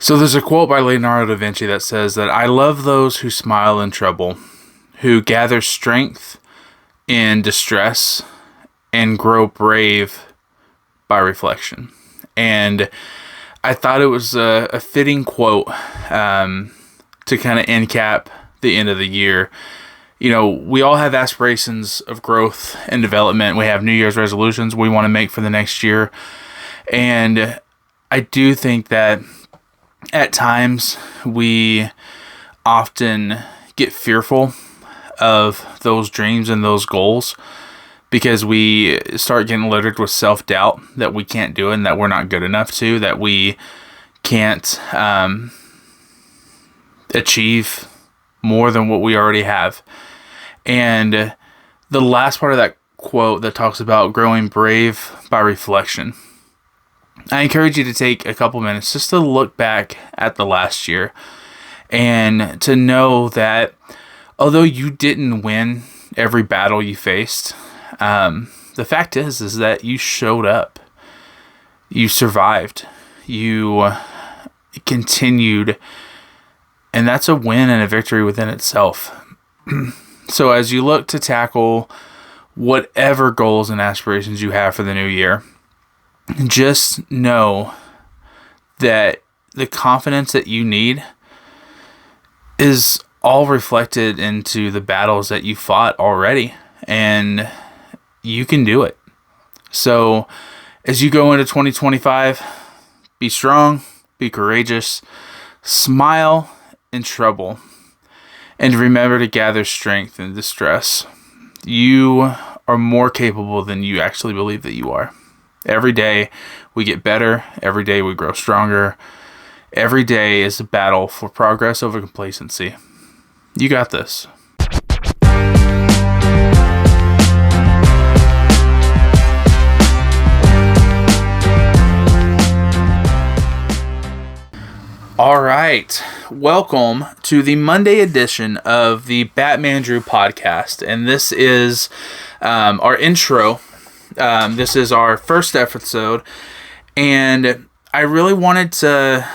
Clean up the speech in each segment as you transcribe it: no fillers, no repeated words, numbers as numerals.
So there's a quote by Leonardo da Vinci that says that I love those who smile in trouble, who gather strength in distress, and grow brave by reflection. And I thought it was a fitting quote to kind of end cap the end of the year. You know, we all have aspirations of growth and development. We have New Year's resolutions we want to make for the next year. And I do think that at times we often get fearful of those dreams and those goals because we start getting littered with self-doubt that we can't do it and that we're not good enough to, that we can't achieve more than what we already have. And the last part of that quote that talks about growing brave by reflection, I encourage you to take a couple minutes just to look back at the last year and to know that although you didn't win every battle you faced, the fact is that you showed up, you survived, you continued, and that's a win and a victory within itself. So as you look to tackle whatever goals and aspirations you have for the new year, just know that the confidence that you need is all reflected into the battles that you fought already, and you can do it. So as you go into 2025, be strong, be courageous, smile in trouble, and remember to gather strength in distress. You are more capable than you actually believe that you are. Every day we get better. Every day we grow stronger. Every day is a battle for progress over complacency. You got this. All right. Welcome to the Monday edition of the Batmandrew Podcast. And this is our intro. This is our first episode, and I really wanted to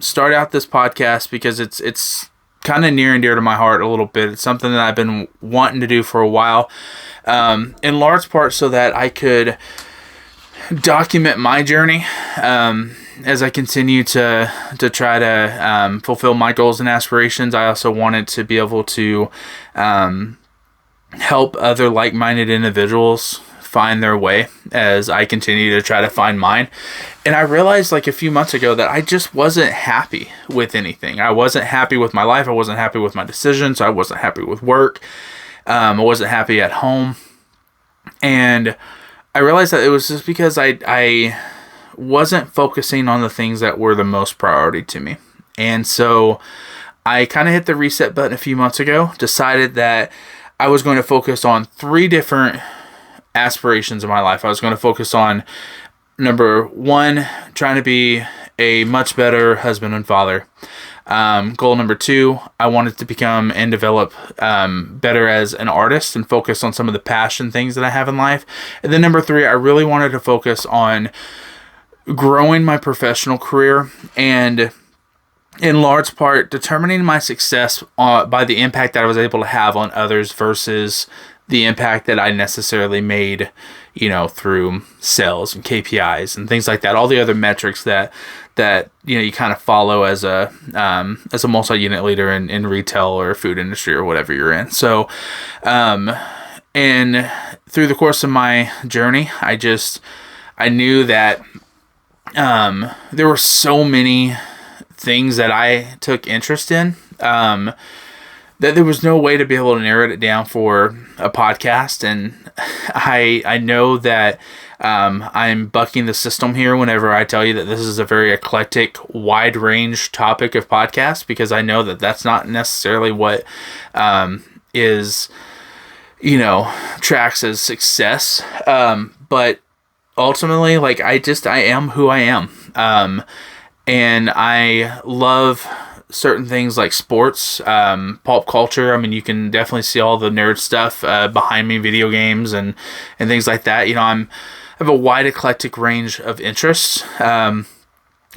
start out this podcast because it's kind of near and dear to my heart a little bit. It's something that I've been wanting to do for a while, in large part so that I could document my journey as I continue to try to fulfill my goals and aspirations. I also wanted to be able to help other like-minded individuals find their way as I continue to try to find mine. And I realized like a few months ago that I just wasn't happy with anything. I wasn't happy with my life. I wasn't happy with my decisions. I wasn't happy with work. I wasn't happy at home. And I realized that it was just because I wasn't focusing on the things that were the most priority to me. And so I kind of hit the reset button a few months ago, decided that I was going to focus on 3 different aspirations in my life. I was going to focus on, number 1, trying to be a much better husband and father. Goal number 2, I wanted to become and develop better as an artist and focus on some of the passion things that I have in life. And then number 3, I really wanted to focus on growing my professional career and in large part determining my success by the impact that I was able to have on others versus the impact that I necessarily made, through sales and KPIs and things like that. All the other metrics that you kind of follow as a multi-unit leader in retail or food industry or whatever you're in. So, and through the course of my journey, I knew that there were so many things that I took interest in, that there was no way to be able to narrow it down for a podcast. And I know that I'm bucking the system here whenever I tell you that this is a very eclectic, wide range topic of podcast, because I know that that's not necessarily what is, tracks as success. But ultimately, like, I am who I am. And I love certain things like sports, pop culture. I mean, you can definitely see all the nerd stuff behind me, video games and things like that. I have a wide eclectic range of interests.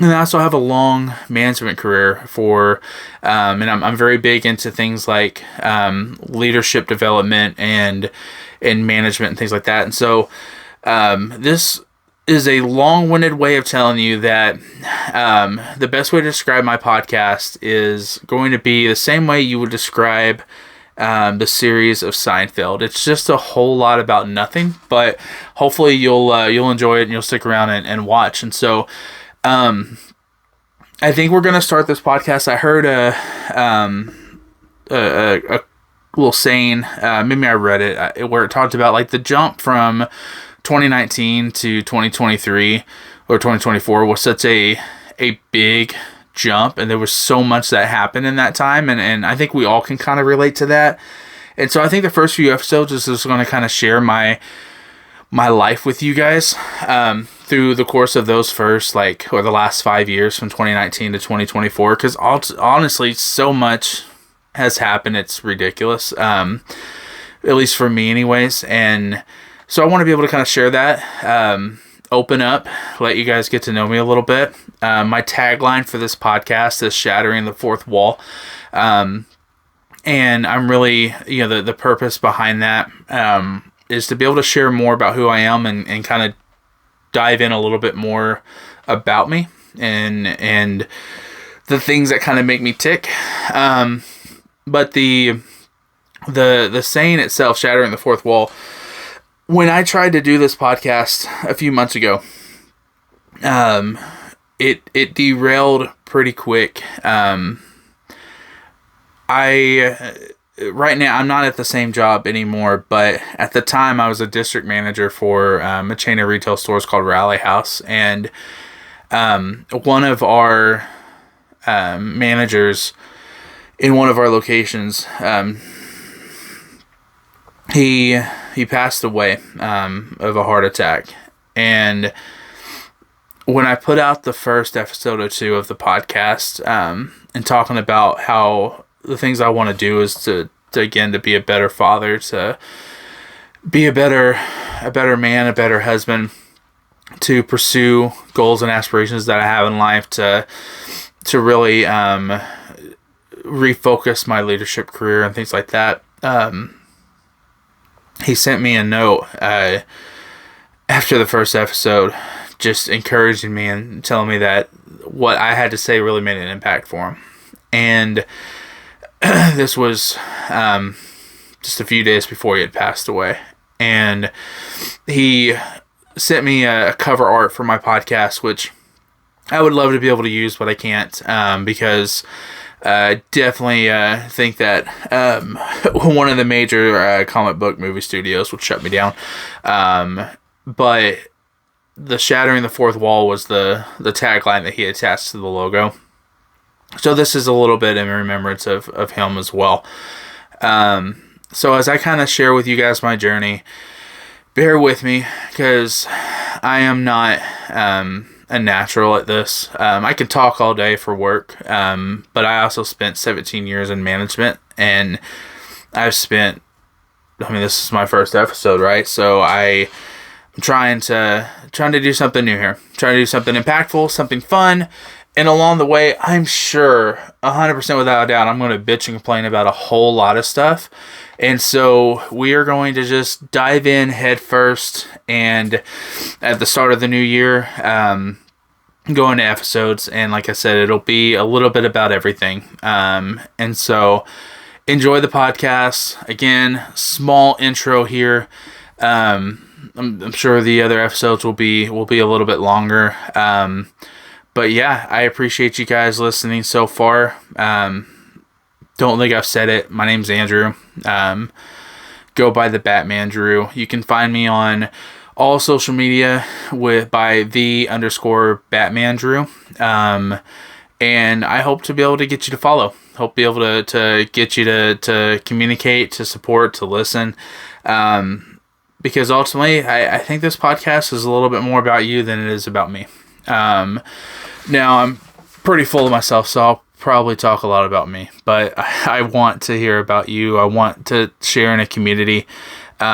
And I also have a long management career and I'm very big into things like leadership development and management and things like that. And so this is a long-winded way of telling you that the best way to describe my podcast is going to be the same way you would describe the series of Seinfeld. It's just a whole lot about nothing, but hopefully you'll enjoy it and you'll stick around and watch. And so I think we're going to start this podcast. I heard a little saying, maybe I read it, where it talked about like the jump from 2019 to 2023 or 2024 was such a big jump, and there was so much that happened in that time, and I think we all can kind of relate to that. And so I think the first few episodes is just going to kind of share my life with you guys through the course of those the last 5 years from 2019 to 2024, because honestly so much has happened, it's ridiculous, at least for me anyways. And so I want to be able to kind of share that, open up, let you guys get to know me a little bit. My tagline for this podcast is shattering the fourth wall. And I'm really, the purpose behind that is to be able to share more about who I am and kind of dive in a little bit more about me and the things that kind of make me tick. But the saying itself, shattering the fourth wall, when I tried to do this podcast a few months ago, it derailed pretty quick. Right now, I'm not at the same job anymore, but at the time, I was a district manager for a chain of retail stores called Rally House, and one of our managers in one of our locations, he passed away of a heart attack. And when I put out the first episode or two of the podcast, and talking about how the things I want to do is to be a better father, to be a better man, a better husband, to pursue goals and aspirations that I have in life, to really refocus my leadership career and things like that. He sent me a note after the first episode, just encouraging me and telling me that what I had to say really made an impact for him. And this was just a few days before he had passed away. And he sent me a cover art for my podcast, which I would love to be able to use, but I can't, because I definitely think that one of the major comic book movie studios would shut me down. But the shattering the fourth wall was the tagline that he attached to the logo. So this is a little bit in remembrance of him as well. So as I kind of share with you guys my journey, bear with me, because I am not a natural at this. I can talk all day for work, but I also spent 17 years in management, and this is my first episode, right? So I'm trying to do something new here, trying to do something impactful, something fun. And along the way, I'm sure 100% without a doubt, I'm going to bitch and complain about a whole lot of stuff. And so we are going to just dive in head first, and at the start of the new year, go into episodes. And like I said, it'll be a little bit about everything. And so enjoy the podcast. Again, small intro here. I'm sure the other episodes will be a little bit longer. But yeah, I appreciate you guys listening so far. Don't think I've said it. My name's Andrew. Go by the Batmandrew. You can find me on all social media by _Batmandrew. And I hope to be able to get you to follow. Hope to be able to get you to communicate, to support, to listen. Because ultimately, I think this podcast is a little bit more about you than it is about me. Now, I'm pretty full of myself, so I'll probably talk a lot about me. But I want to hear about you. I want to share in a community of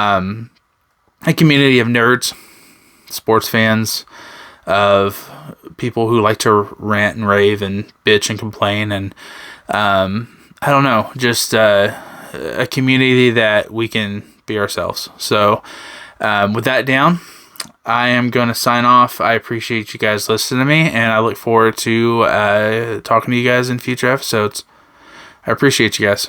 nerds, sports fans, of people who like to rant and rave and bitch and complain, and I don't know, just a community that we can be ourselves. So with that down, I am going to sign off. I appreciate you guys listening to me, and I look forward to talking to you guys in future episodes. I appreciate you guys.